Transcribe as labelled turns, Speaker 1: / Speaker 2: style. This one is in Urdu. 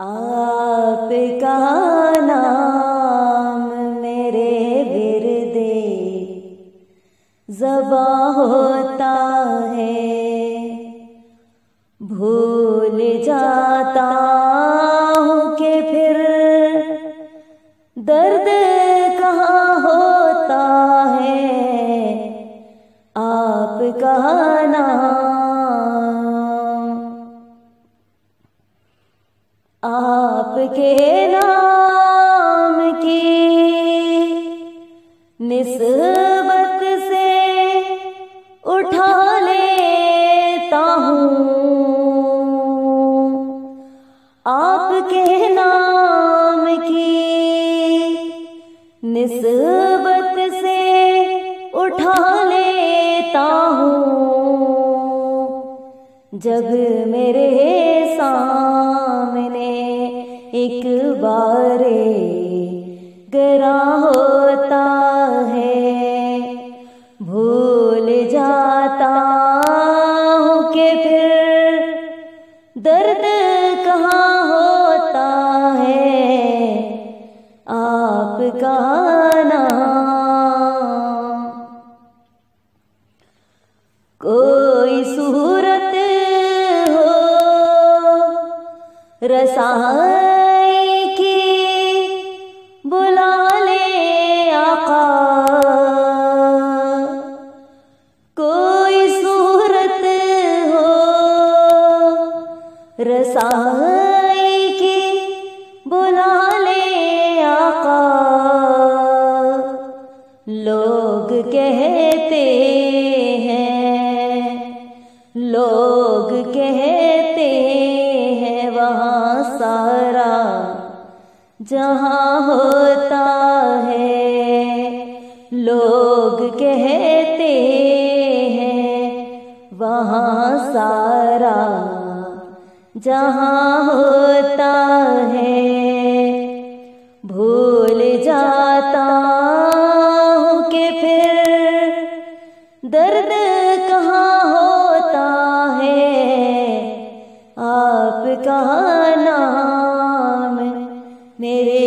Speaker 1: آپ کا نام میرے ورد زباں ہوتا ہے، بھول جاتا ہوں کہ پھر درد کہاں ہوتا ہے۔ آپ کا نام، آپ کے نام کی نسبت سے اٹھا لیتا ہوں، آپ کے نام کی نسبت سے اٹھا لیتا ہوں۔ جب میرے سامنے ایک بار گراں ہوتا ہے، بھول جاتا ہوں کہ پھر درد کہاں ہوتا ہے۔ آپ کا نام، کوئی صورت ہو رسائی کی بلا لے آقا، کوئی صورت ہو رسائی کی بلا لے آقا۔ لوگ کہتے ہیں، لوگ کہتے ہیں وہاں سارا جہاں ہوتا ہے۔ لوگ کہتے ہیں وہاں سارا جہاں ہوتا ہے۔ بھول جاتا ہوں کہ پھر درد کہاں ہوتا ہے۔ آپ کا نام میرے